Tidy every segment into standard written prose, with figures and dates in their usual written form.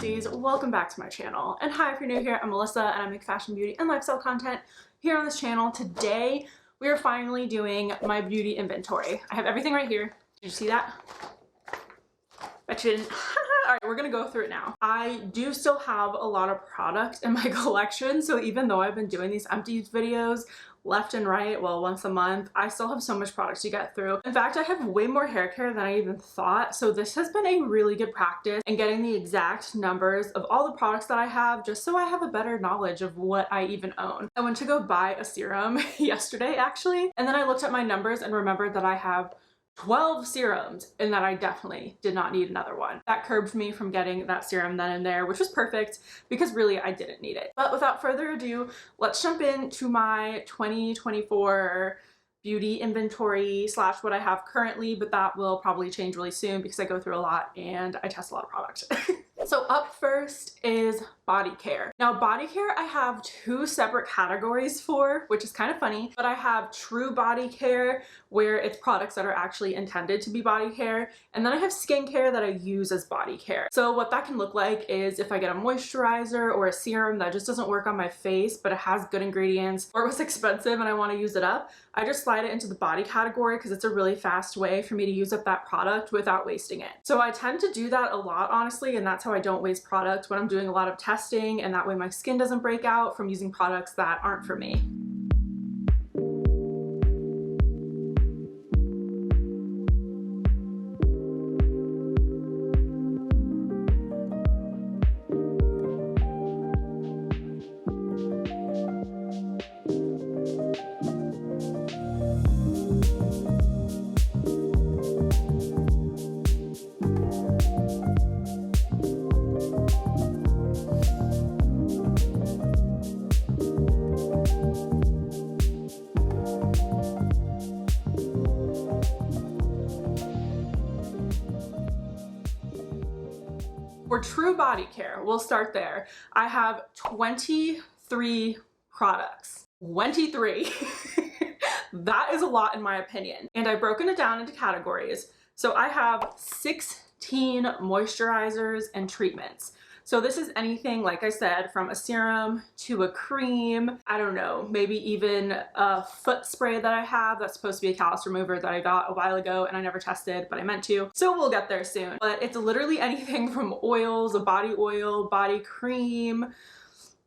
besties, welcome back to my channel. And hi, if you're new here, I'm Melissa and I make fashion, beauty, and lifestyle content here on this channel. Today, we are finally doing my beauty inventory. I have everything right here. Did you see that? Bet you didn't. Alright, we're gonna go through it now. I do still have a lot of product in my collection, so even though I've been doing these empties videos left and right, well, once a month, I still have so much product to get through. In fact, I have way more hair care than I even thought, so this has been a really good practice in getting the exact numbers of all the products that I have, just so I have a better knowledge of what I even own. I went to go buy a serum yesterday, actually, and then I looked at my numbers and remembered that I have 12 serums and that I definitely did not need another one. That curbed me from getting that serum then and there, which was perfect because really I didn't need it. But without further ado, let's jump into my 2024 beauty inventory slash what I have currently, but that will probably change really soon because I go through a lot and I test a lot of product. So up first is body care. Now body care I have two separate categories for, which is kind of funny, but I have true body care where it's products that are actually intended to be body care, and then I have skincare that I use as body care. So what that can look like is if I get a moisturizer or a serum that just doesn't work on my face but it has good ingredients or it was expensive and I want to use it up, I just slide it into the body category because it's a really fast way for me to use up that product without wasting it. So I tend to do that a lot, honestly, and that's how I don't waste product when I'm doing a lot of testing, and that way my skin doesn't break out from using products that aren't for me. For true body care, we'll start there. I have 23 products. 23. That is a lot in my opinion. And I've broken it down into categories. So I have 16 moisturizers and treatments. So this is anything, like I said, from a serum to a cream, I don't know, maybe even a foot spray that I have that's supposed to be a callus remover that I got a while ago and I never tested, but I meant to. So we'll get there soon. But it's literally anything from oils, a body oil, body cream,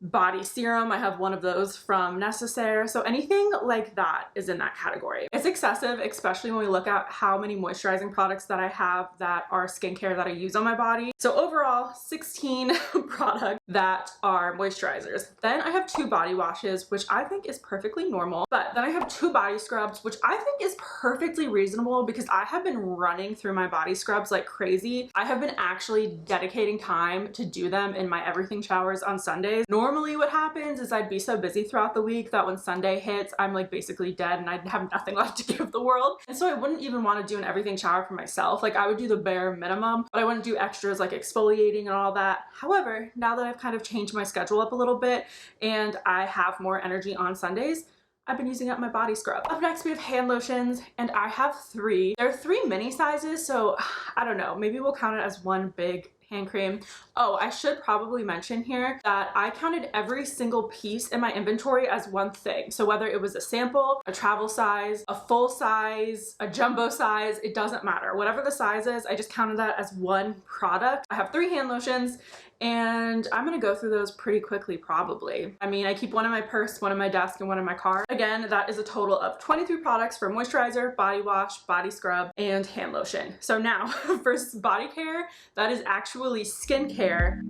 body serum. I have one of those from Necessaire. So anything like that is in that category. It's excessive, especially when we look at how many moisturizing products that I have that are skincare that I use on my body. So overall, 16 products that are moisturizers. Then I have 2 body washes, which I think is perfectly normal. But then I have 2 body scrubs, which I think is perfectly reasonable because I have been running through my body scrubs like crazy. I have been actually dedicating time to do them in my everything showers on Sundays. Normally what happens is I'd be so busy throughout the week that when Sunday hits, I'm like basically dead and I'd have nothing left to give the world. And so I wouldn't even want to do an everything shower for myself. Like I would do the bare minimum, but I wouldn't do extras like exfoliating and all that. However, now that I've kind of changed my schedule up a little bit and I have more energy on Sundays, I've been using up my body scrub. Up next we have hand lotions, and I have 3. There are 3 mini sizes, so I don't know, maybe we'll count it as one big hand cream. Oh, I should probably mention here that I counted every single piece in my inventory as one thing. So whether it was a sample, a travel size, a full size, a jumbo size, it doesn't matter. Whatever the size is, I just counted that as one product. I have 3 hand lotions, and I'm gonna go through those pretty quickly probably. I mean, I keep one in my purse, one in my desk, and one in my car. Again, that is a total of 23 products for moisturizer, body wash, body scrub, and hand lotion. So now, for body care, that is actually skincare.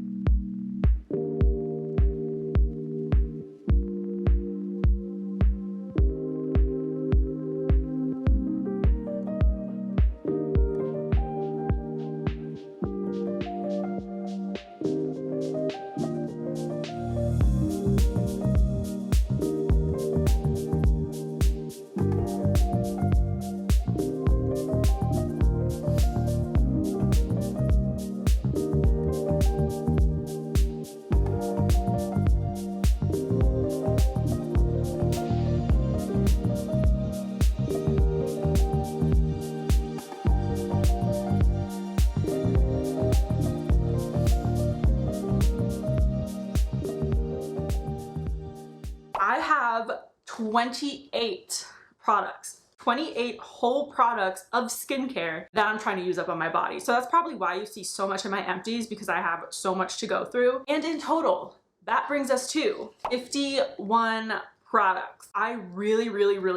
28 products. 28 whole products of skincare that I'm trying to use up on my body. So that's probably why you see so much in my empties, because I have so much to go through. And in total, that brings us to 51 products. I really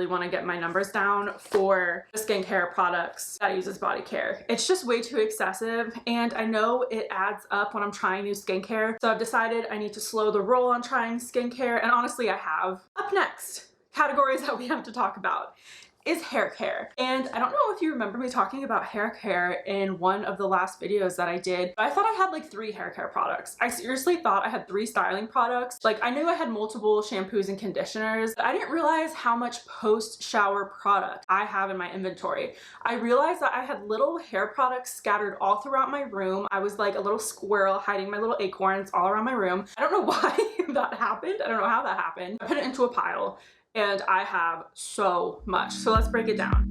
want to get my numbers down for the skincare products that I use as body care. It's just way too excessive, and I know it adds up when I'm trying new skincare. So I've decided I need to slow the roll on trying skincare, and honestly I have. Up next, categories that we have to talk about is hair care. And I don't know if you remember me talking about hair care in one of the last videos that I did, but I thought I had like 3 hair care products. I seriously thought I had 3 styling products. Like, I knew I had multiple shampoos and conditioners, but I didn't realize how much post-shower product I have in my inventory. I realized that I had little hair products scattered all throughout my room. I was like a little squirrel hiding my little acorns all around my room. I don't know why that happened. I don't know how that happened. I put it into a pile, and I have so much. So let's break it down.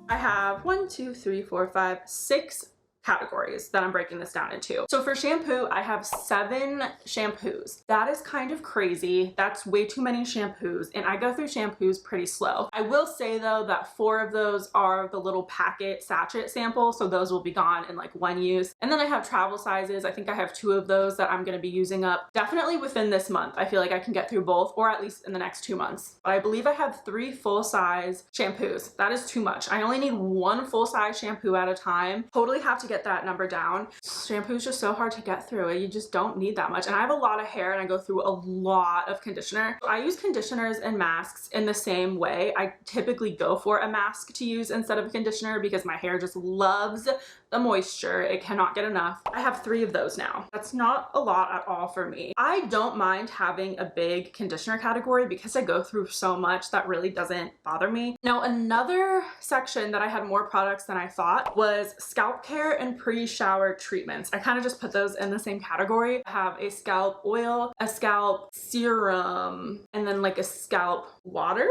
I have 1, 2, 3, 4, 5, 6 categories that I'm breaking this down into. So for shampoo, I have 7 shampoos. That is kind of crazy. That's way too many shampoos, and I go through shampoos pretty slow. I will say though that 4 of those are the little packet sachet sample, so those will be gone in like 1 use. And then I have travel sizes. I think I have 2 of those that I'm going to be using up definitely within this month. I feel like I can get through both, or at least in the next 2 months. But I believe I have 3 full-size shampoos. That is too much. I only need 1 full-size shampoo at a time. Totally have to get that number down. Shampoo is just so hard to get through. You just don't need that much. And I have a lot of hair, and I go through a lot of conditioner. I use conditioners and masks in the same way. I typically go for a mask to use instead of a conditioner because my hair just loves the moisture. It cannot get enough. I have 3 of those now. That's not a lot at all for me. I don't mind having a big conditioner category because I go through so much that really doesn't bother me. Now, another section that I had more products than I thought was scalp care and pre-shower treatments. I kind of just put those in the same category. I have a scalp oil, a scalp serum, and then like a scalp water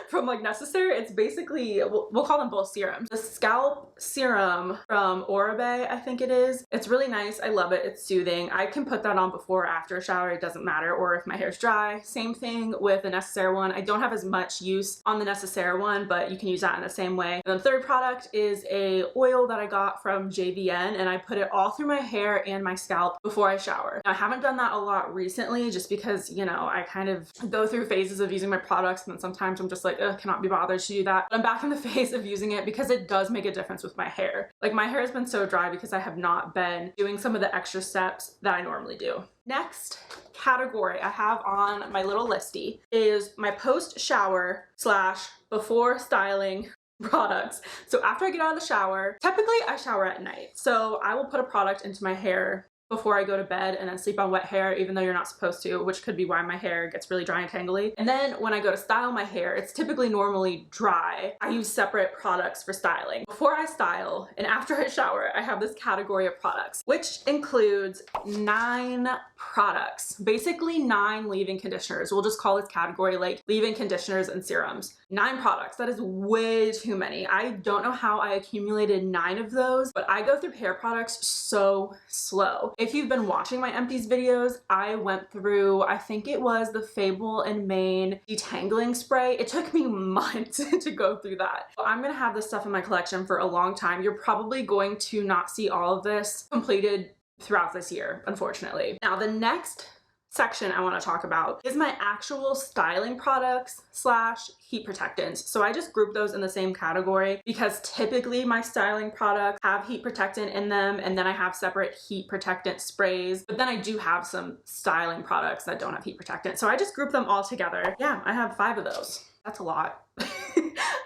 from like Necessary. It's basically, we'll call them both serums. The scalp serum from Oribe, I think it is. It's really nice. I love it. It's soothing. I can put that on before or after a shower. It doesn't matter. Or if my hair's dry. Same thing with the Necessary one. I don't have as much use on the Necessary one, but you can use that in the same way. And the third product is a oil that I got from JVN, and I put it all through my hair and my scalp before I shower. Now, I haven't done that a lot recently just because, you know, I kind of go through phases of using my products, and then sometimes I'm just like, ugh, cannot be bothered to do that. But I'm back in the phase of using it because it does make a difference with my hair. Like, my hair has been so dry because I have not been doing some of the extra steps that I normally do. Next category I have on my little listy is my post-shower / before styling products. So after I get out of the shower, typically I shower at night. So I will put a product into my hair before I go to bed and then sleep on wet hair, even though you're not supposed to, which could be why my hair gets really dry and tangly. And then when I go to style my hair, it's typically normally dry. I use separate products for styling. Before I style and after I shower, I have this category of products, which includes 9 products, basically 9 leave-in conditioners. We'll just call this category like leave-in conditioners and serums. 9 products. That is way too many. I don't know how I accumulated 9 of those, but I go through hair products so slow. If you've been watching my empties videos, I went through, I think it was the Fable and Mane detangling spray. It took me months to go through that. So I'm gonna have this stuff in my collection for a long time. You're probably going to not see all of this completed throughout this year, unfortunately. Now, the next section I want to talk about is my actual styling products slash heat protectants. So I just group those in the same category because typically my styling products have heat protectant in them, and then I have separate heat protectant sprays, but then I do have some styling products that don't have heat protectant. So I just group them all together. Yeah, I have 5 of those. That's a lot.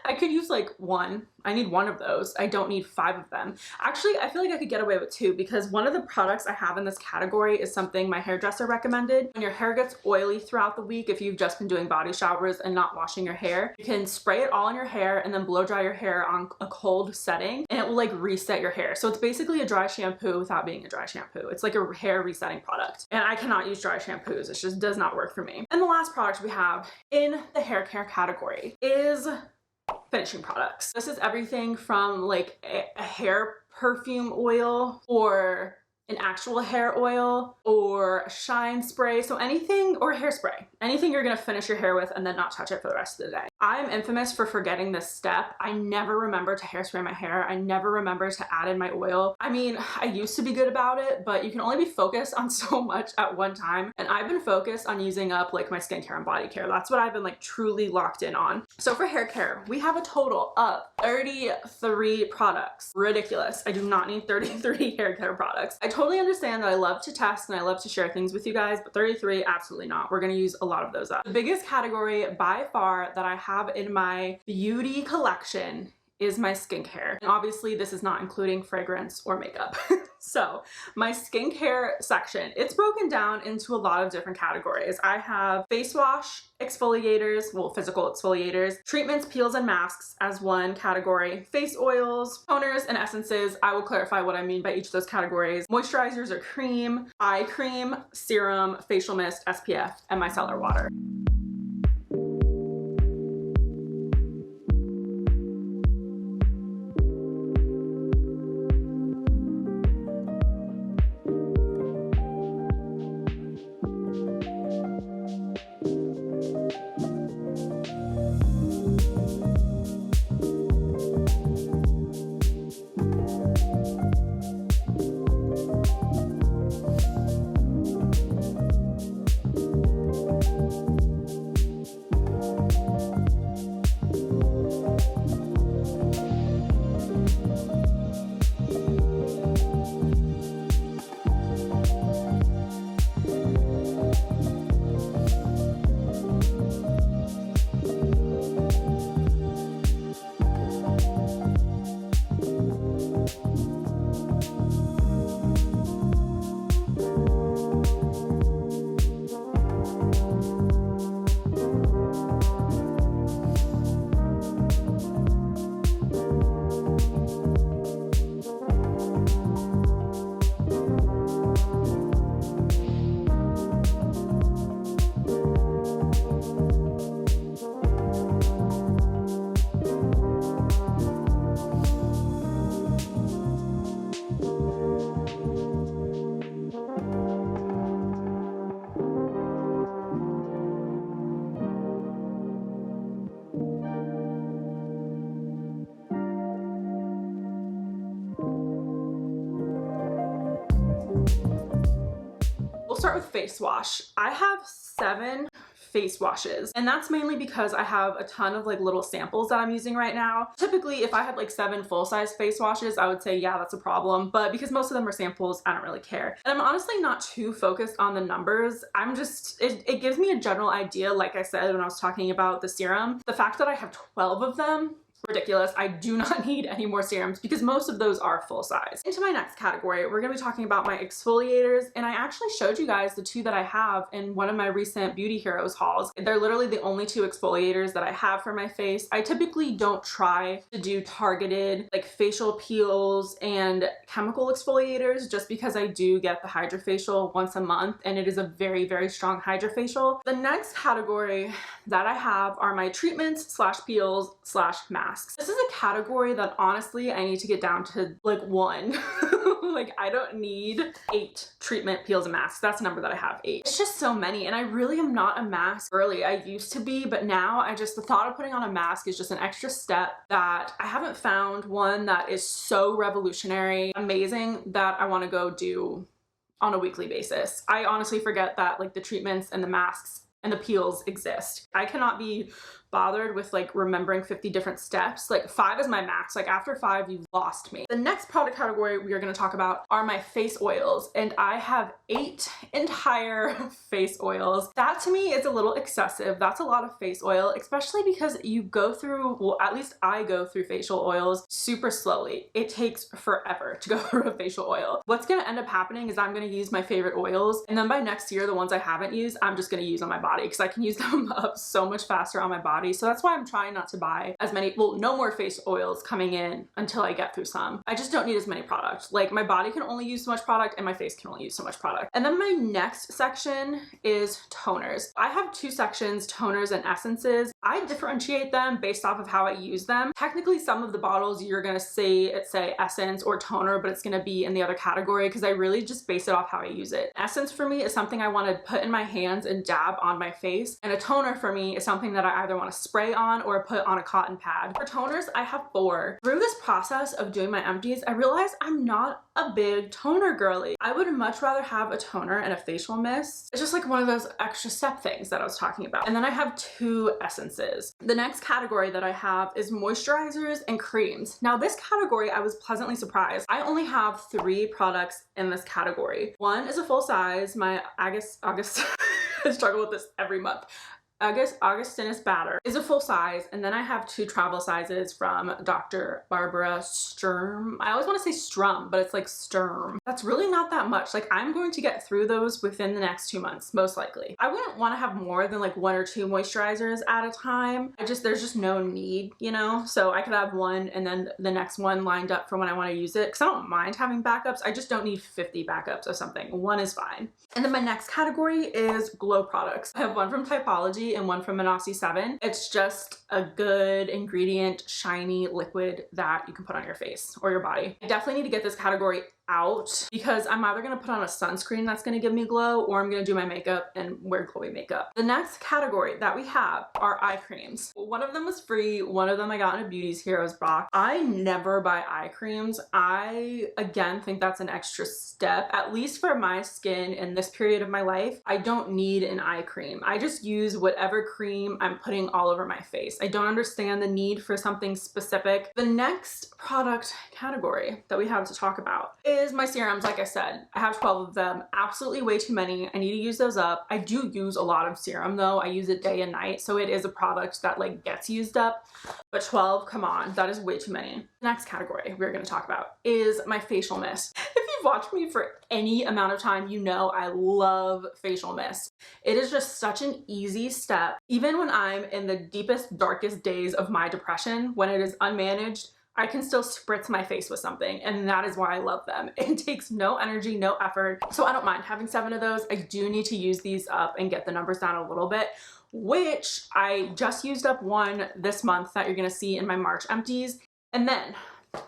I could use like 1. I need 1 of those. I don't need 5 of them. Actually, I feel like I could get away with 2 because one of the products I have in this category is something my hairdresser recommended. When your hair gets oily throughout the week, if you've just been doing body showers and not washing your hair, you can spray it all in your hair and then blow dry your hair on a cold setting, and it will like reset your hair. So it's basically a dry shampoo without being a dry shampoo. It's like a hair resetting product. And I cannot use dry shampoos. It just does not work for me. And the last product we have in the hair care category is finishing products. This is everything from like a hair perfume oil or an actual hair oil or a shine spray. So anything, or hairspray, anything you're gonna finish your hair with and then not touch it for the rest of the day. I'm infamous for forgetting this step. I never remember to hairspray my hair. I never remember to add in my oil. I mean, I used to be good about it, but you can only be focused on so much at one time. And I've been focused on using up like my skincare and body care. That's what I've been like truly locked in on. So for hair care, we have a total of 33 products. Ridiculous. I do not need 33 hair care products. I totally understand that I love to test and I love to share things with you guys, but 33, absolutely not. We're gonna use a lot of those up. The biggest category by far that I have in my beauty collection is my skincare. And obviously this is not including fragrance or makeup. So my skincare section, it's broken down into a lot of different categories. I have face wash, exfoliators, well, physical exfoliators, treatments, peels, and masks as one category, face oils, toners, and essences. I will clarify what I mean by each of those categories. Moisturizers or cream, eye cream, serum, facial mist, SPF, and micellar water. We'll start with face wash. I have 7 face washes, and that's mainly because I have a ton of like little samples that I'm using right now. Typically, if I had like 7 full-size face washes, I would say, yeah, that's a problem. But because most of them are samples, I don't really care. And I'm honestly not too focused on the numbers. I'm just, it gives me a general idea, like I said when I was talking about the serum. The fact that I have 12 of them, ridiculous. I do not need any more serums because most of those are full size. Into my next category, we're gonna be talking about my exfoliators, and I actually showed you guys the 2 that I have in one of my recent Beauty Heroes hauls. They're literally the only 2 exfoliators that I have for my face. I typically don't try to do targeted like facial peels and chemical exfoliators just because I do get the hydrofacial once a month, and it is a very, very strong hydrofacial. The next category that I have are my treatments slash peels slash masks. This is a category that honestly I need to get down to like 1. Like I don't need 8 treatment peels and masks. That's the number that I have, 8. It's just so many, and I really am not a mask girly. I used to be, but now the thought of putting on a mask is just an extra step that I haven't found one that is so revolutionary, amazing, that I want to go do on a weekly basis. I honestly forget that like the treatments and the masks and the peels exist. I cannot be bothered with like remembering 50 different steps. Like 5 is my max. Like after 5, you've lost me. The next product category we are going to talk about are my face oils, and I have 8 entire face oils. That to me is a little excessive. That's a lot of face oil, especially because you go through, well, at least I go through facial oils super slowly. It takes forever to go through a facial oil. What's going to end up happening is I'm going to use my favorite oils, and then by next year, the ones I haven't used, I'm just going to use on my body because I can use them up so much faster on my body. So that's why I'm trying not to buy as many, well, no more face oils coming in until I get through some. I just don't need as many products. Like my body can only use so much product and my face can only use so much product. And then my next section is toners. I have 2 sections, toners and essences. I differentiate them based off of how I use them. Technically, some of the bottles you're gonna see it say essence or toner, but it's gonna be in the other category because I really just base it off how I use it. Essence for me is something I want to put in my hands and dab on my face, and a toner for me is something that I either want to spray on or put on a cotton pad. For toners, I have 4. Through this process of doing my empties, I realized I'm not a big toner girly. I would much rather have a toner and a facial mist. It's just like one of those extra step things that I was talking about. And then I have 2 essences. The next category that I have is moisturizers and creams. Now this category, I was pleasantly surprised. I only have 3 products in this category. One is a full size, my August I struggle with this every month. Augustinus Batter is a full size, and then I have 2 travel sizes from Dr. Barbara Sturm. I always want to say Strum, but it's like Sturm. That's really not that much. Like I'm going to get through those within the next 2 months, most likely. I wouldn't want to have more than like 1 or 2 moisturizers at a time. There's just no need, you know? So I could have 1 and then the next one lined up for when I want to use it, because I don't mind having backups. I just don't need 50 backups of something. 1 is fine. And then my next category is glow products. I have 1 from Typology and 1 from Manasi 7. It's just a good ingredient, shiny liquid that you can put on your face or your body. I definitely need to get this category out because I'm either going to put on a sunscreen that's going to give me glow, or I'm going to do my makeup and wear glowy makeup. The next category that we have are eye creams. 1 of them was free, 1 of them I got in a Beauty's Heroes box. I never buy eye creams. I again think that's an extra step, at least for my skin in this period of my life. I don't need an eye cream. I just use whatever cream I'm putting all over my face. I don't understand the need for something specific. The next product category that we have to talk about is my serums. Like I said, I have 12 of them, absolutely way too many. I need to use those up. I do use a lot of serum though. I use it day and night, so it is a product that like gets used up, but 12, come on, that is way too many. The next category we're going to talk about is my facial mist. If you've watched me for any amount of time, you know I love facial mist. It is just such an easy step. Even when I'm in the deepest, darkest days of my depression, when it is unmanaged, I can still spritz my face with something, and that is why I love them. It takes no energy, no effort, so I don't mind having 7 of those. I do need to use these up and get the numbers down a little bit, which I just used up 1 this month that you're gonna see in my March empties. And then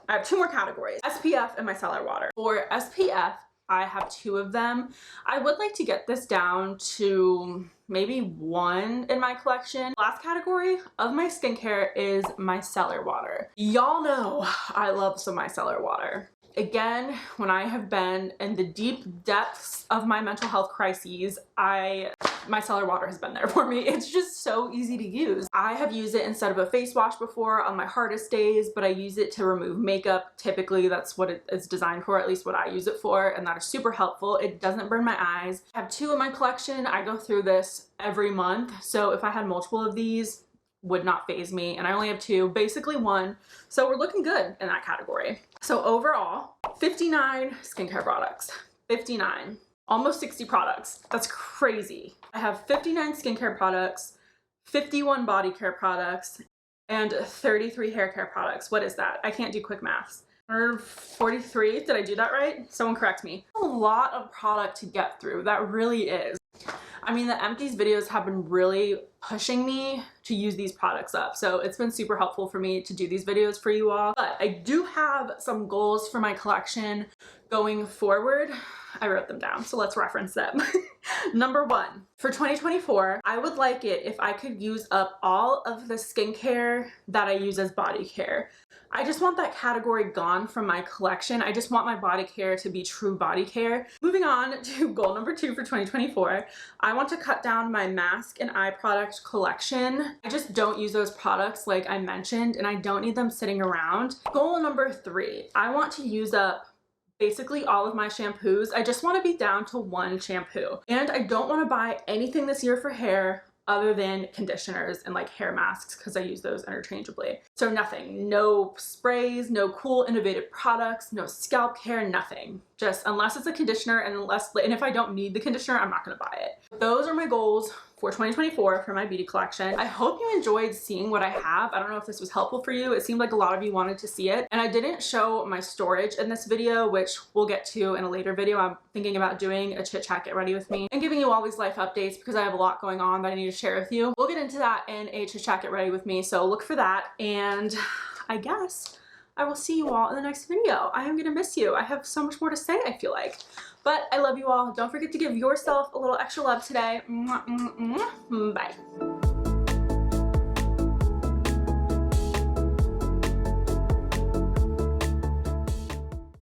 I have 2 more categories, SPF and micellar water. For SPF, I have 2 of them. I would like to get this down to maybe 1 in my collection. Last category of my skincare is micellar water. Y'all know I love some micellar water. Again, when I have been in the deep depths of my mental health crises, micellar water has been there for me. It's just so easy to use. I have used it instead of a face wash before on my hardest days, but I use it to remove makeup. Typically, that's what it is designed for, at least what I use it for, and that is super helpful. It doesn't burn my eyes. I have 2 in my collection. I go through this every month, so if I had multiple of these, would not faze me, and I only have 2, basically 1, so we're looking good in that category. So overall, 59 skincare products, 59, almost 60 products. That's crazy. I have 59 skincare products, 51 body care products, and 33 hair care products. What is that? I can't do quick maths. Or 43, did I do that right? Someone correct me. A lot of product to get through, that really is. I mean, the empties videos have been really pushing me to use these products up, so it's been super helpful for me to do these videos for you all. But I do have some goals for my collection going forward. I wrote them down, so let's reference them. Number one, for 2024, I would like it if I could use up all of the skincare that I use as body care. I just want that category gone from my collection. I just want my body care to be true body care. Moving on to goal number 2 for 2024, I want to cut down my mask and eye product collection. I just don't use those products like I mentioned, and I don't need them sitting around. Goal number 3, I want to use up basically all of my shampoos. I just want to be down to one shampoo, and I don't want to buy anything this year for hair other than conditioners and like hair masks because I use those interchangeably. So nothing, no sprays, no cool innovative products, no scalp care, nothing. Just unless it's a conditioner, and if I don't need the conditioner, I'm not gonna buy it. Those are my goals for 2024 for my beauty collection. I hope you enjoyed seeing what I have. I don't know if this was helpful for you. It seemed like a lot of you wanted to see it, and I didn't show my storage in this video, which we'll get to in a later video. I'm thinking about doing a chit chat get ready with me and giving you all these life updates because I have a lot going on that I need to share with you. We'll get into that in a chit chat get ready with me, so look for that, and I guess I will see you all in the next video. I am gonna miss you. I have so much more to say, I feel like. But I love you all. Don't forget to give yourself a little extra love today. Mwah, mwah, mwah. Bye.